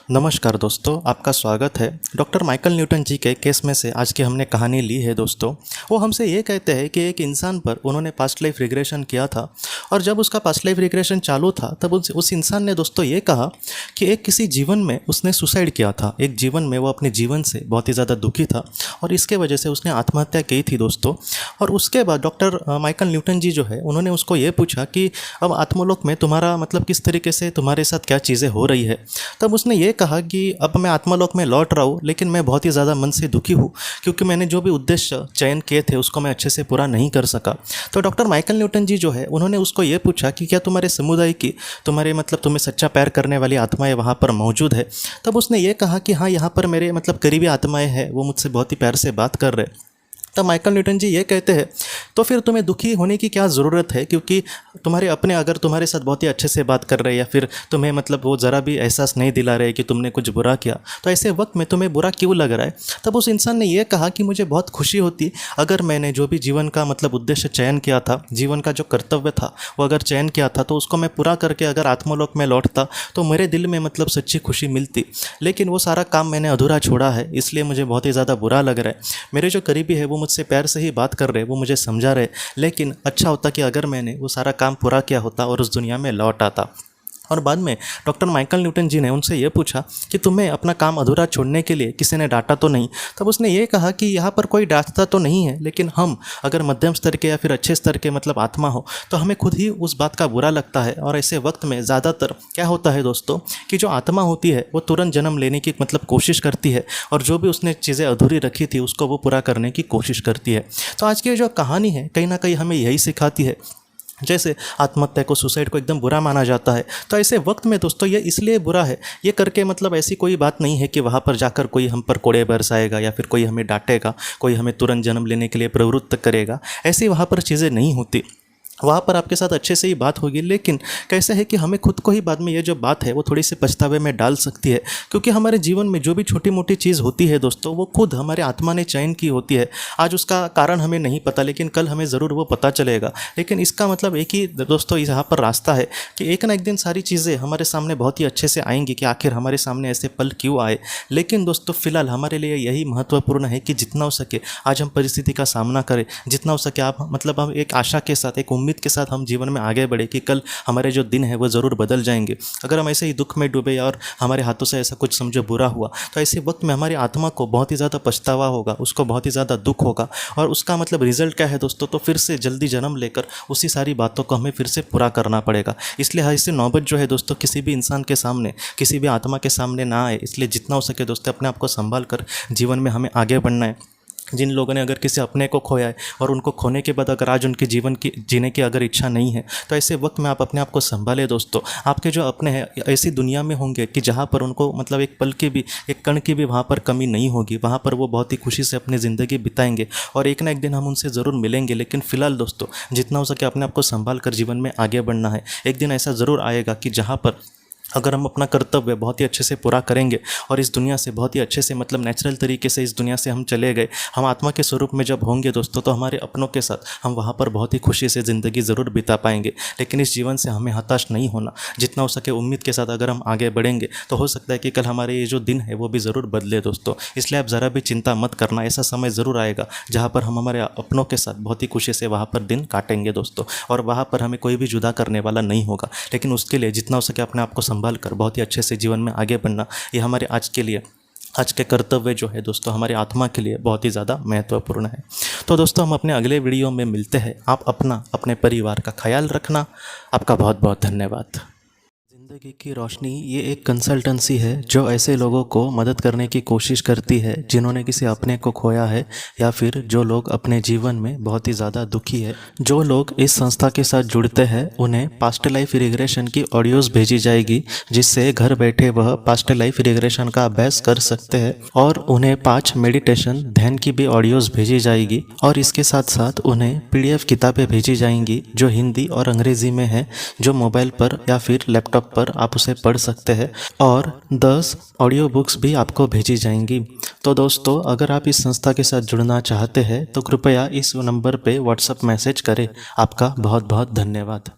नमस्कार दोस्तों, आपका स्वागत है। डॉक्टर माइकल न्यूटन जी के केस में से आज की हमने कहानी ली है दोस्तों। वो हमसे ये कहते हैं कि एक इंसान पर उन्होंने पास्ट लाइफ रिग्रेशन किया था और जब उसका पास्ट लाइफ रिग्रेशन चालू था तब उस इंसान ने दोस्तों ये कहा कि एक किसी जीवन में उसने सुसाइड किया था। एक जीवन में वो अपने जीवन से बहुत ही ज़्यादा दुखी था और इसके वजह से उसने आत्महत्या की थी दोस्तों। और उसके बाद डॉक्टर माइकल न्यूटन जी जो है उन्होंने उसको ये पूछा कि अब आत्मलोक में तुम्हारा मतलब किस तरीके से तुम्हारे साथ क्या चीज़ें हो रही है। तब उसने ये कहा कि अब मैं आत्मालोक में लौट रहा हूँ, लेकिन मैं बहुत ही ज़्यादा मन से दुखी हूँ क्योंकि मैंने जो भी उद्देश्य चयन किए थे उसको मैं अच्छे से पूरा नहीं कर सका। तो डॉक्टर माइकल न्यूटन जी जो है उन्होंने उसको ये पूछा कि क्या तुम्हारे समुदाय की तुम्हारे मतलब तुम्हें सच्चा प्यार करने वाली आत्माएं वहाँ पर मौजूद है। तब उसने ये कहा कि हाँ, यहाँ पर मेरे मतलब करीबी आत्माएं हैं, वो मुझसे बहुत ही प्यार से बात कर रहे। तब माइकल न्यूटन जी ये कहते हैं तो फिर तुम्हें दुखी होने की क्या ज़रूरत है, क्योंकि तुम्हारे अपने अगर तुम्हारे साथ बहुत ही अच्छे से बात कर रहे हैं या फिर तुम्हें मतलब वो ज़रा भी एहसास नहीं दिला रहे कि तुमने कुछ बुरा किया, तो ऐसे वक्त में तुम्हें बुरा क्यों लग रहा है। तब उस इंसान ने यह कहा कि मुझे बहुत खुशी होती अगर मैंने जो भी जीवन का मतलब उद्देश्य चयन किया था, जीवन का जो कर्तव्य था वो अगर चयन किया था तो उसको मैं पूरा करके अगर आत्मलोक में लौटता तो मेरे दिल में मतलब सच्ची खुशी मिलती। लेकिन वो सारा काम मैंने अधूरा छोड़ा है, इसलिए मुझे बहुत ही ज़्यादा बुरा लग रहा है। मेरे जो करीबी है वो मुझसे प्यार से ही बात कर रहे, वो मुझे समझा रहे, लेकिन अच्छा होता कि अगर मैंने वो सारा काम पूरा किया होता और उस दुनिया में लौट आता। और बाद में डॉक्टर माइकल न्यूटन जी ने उनसे ये पूछा कि तुम्हें अपना काम अधूरा छोड़ने के लिए किसी ने डांटा तो नहीं। तब उसने ये कहा कि यहाँ पर कोई डांटता तो नहीं है, लेकिन हम अगर मध्यम स्तर के या फिर अच्छे स्तर के मतलब आत्मा हो तो हमें खुद ही उस बात का बुरा लगता है। और ऐसे वक्त में ज़्यादातर क्या होता है दोस्तों कि जो आत्मा होती है वो तुरंत जन्म लेने की मतलब कोशिश करती है और जो भी उसने चीज़ें अधूरी रखी थी उसको वो पूरा करने की कोशिश करती है। तो आज की जो कहानी है कहीं ना कहीं हमें यही सिखाती है। जैसे आत्महत्या को, सुसाइड को एकदम बुरा माना जाता है, तो ऐसे वक्त में दोस्तों ये इसलिए बुरा है, ये करके मतलब ऐसी कोई बात नहीं है कि वहाँ पर जाकर कोई हम पर कोड़े बरसाएगा या फिर कोई हमें डांटेगा, कोई हमें तुरंत जन्म लेने के लिए प्रवृत्त करेगा। ऐसी वहाँ पर चीज़ें नहीं होती। वहाँ पर आपके साथ अच्छे से ही बात होगी, लेकिन कैसा है कि हमें खुद को ही बाद में ये जो बात है वो थोड़ी सी पछतावे में डाल सकती है, क्योंकि हमारे जीवन में जो भी छोटी मोटी चीज़ होती है दोस्तों वो खुद हमारे आत्मा ने चयन की होती है। आज उसका कारण हमें नहीं पता, लेकिन कल हमें ज़रूर वो पता चलेगा। लेकिन इसका मतलब एक ही दोस्तों यहाँ पर रास्ता है कि एक ना एक दिन सारी चीज़ें हमारे सामने बहुत ही अच्छे से आएंगी कि आखिर हमारे सामने ऐसे पल क्यों आए। लेकिन दोस्तों फिलहाल हमारे लिए यही महत्वपूर्ण है कि जितना हो सके आज हम परिस्थिति का सामना करें, जितना हो सके आप मतलब हम एक आशा के साथ, एक उम्मीद के साथ हम जीवन में आगे बढ़े कि कल हमारे जो दिन है वो ज़रूर बदल जाएंगे। अगर हम ऐसे ही दुख में डूबे और हमारे हाथों से ऐसा कुछ समझो बुरा हुआ तो ऐसे वक्त में हमारी आत्मा को बहुत ही ज़्यादा पछतावा होगा, उसको बहुत ही ज़्यादा दुख होगा। और उसका मतलब रिजल्ट क्या है दोस्तों, तो फिर से जल्दी जन्म लेकर उसी सारी बातों को हमें फिर से पूरा करना पड़ेगा। इसलिए ऐसी नौबत जो है दोस्तों किसी भी इंसान के सामने, किसी भी आत्मा के सामने ना आए। इसलिए जितना हो सके दोस्तों अपने आप को संभाल कर जीवन में हमें आगे बढ़ना है। जिन लोगों ने अगर किसी अपने को खोया है और उनको खोने के बाद अगर आज उनके जीवन की जीने की अगर इच्छा नहीं है तो ऐसे वक्त में आप अपने आप को संभालें दोस्तों। आपके जो अपने हैं ऐसी दुनिया में होंगे कि जहाँ पर उनको मतलब एक पल की भी, एक कण की भी वहाँ पर कमी नहीं होगी। वहाँ पर वो बहुत ही खुशी से अपनी ज़िंदगी बिताएंगे और एक ना एक दिन हम उनसे ज़रूर मिलेंगे। लेकिन फ़िलहाल दोस्तों जितना हो सके अपने आप को संभाल कर जीवन में आगे बढ़ना है। एक दिन ऐसा ज़रूर आएगा कि जहाँ पर अगर हम अपना कर्तव्य बहुत ही अच्छे से पूरा करेंगे और इस दुनिया से बहुत ही अच्छे से मतलब नेचुरल तरीके से इस दुनिया से हम चले गए, हम आत्मा के स्वरूप में जब होंगे दोस्तों तो हमारे अपनों के साथ हम वहाँ पर बहुत ही खुशी से ज़िंदगी ज़रूर बिता पाएंगे। लेकिन इस जीवन से हमें हताश नहीं होना, जितना हो सके उम्मीद के साथ अगर हम आगे बढ़ेंगे तो हो सकता है कि कल हमारे ये जो दिन है वो भी ज़रूर बदले दोस्तों। इसलिए आप ज़रा भी चिंता मत करना, ऐसा समय ज़रूर आएगा जहाँ पर हम हमारे अपनों के साथ बहुत ही खुशी से वहाँ पर दिन काटेंगे दोस्तों। और वहाँ पर हमें कोई भी जुदा करने वाला नहीं होगा। लेकिन उसके लिए जितना हो सके अपने आप को संभाल कर बहुत ही अच्छे से जीवन में आगे बढ़ना, ये हमारे आज के लिए, आज के कर्तव्य जो है दोस्तों हमारी आत्मा के लिए बहुत ही ज़्यादा महत्वपूर्ण है। तो दोस्तों हम अपने अगले वीडियो में मिलते हैं। आप अपना, अपने परिवार का ख्याल रखना। आपका बहुत बहुत धन्यवाद। ज़िंदगी की रोशनी ये एक कंसल्टेंसी है जो ऐसे लोगों को मदद करने की कोशिश करती है जिन्होंने किसी अपने को खोया है या फिर जो लोग अपने जीवन में बहुत ही ज़्यादा दुखी है। जो लोग इस संस्था के साथ जुड़ते हैं उन्हें पास्ट लाइफ रिग्रेशन की ऑडियोज़ भेजी जाएगी, जिससे घर बैठे वह पास्ट लाइफ रिग्रेशन का अभ्यास कर सकते हैं। और उन्हें 5 मेडिटेशन ध्यान की भी ऑडियोज़ भेजी जाएगी और इसके साथ साथ उन्हें PDF किताबें भेजी जाएंगी जो हिंदी और अंग्रेज़ी में है, जो मोबाइल पर या फिर लैपटॉप पर आप उसे पढ़ सकते हैं। और 10 ऑडियो बुक्स भी आपको भेजी जाएंगी। तो दोस्तों अगर आप इस संस्था के साथ जुड़ना चाहते हैं तो कृपया इस नंबर पे व्हाट्सएप मैसेज करें। आपका बहुत बहुत धन्यवाद।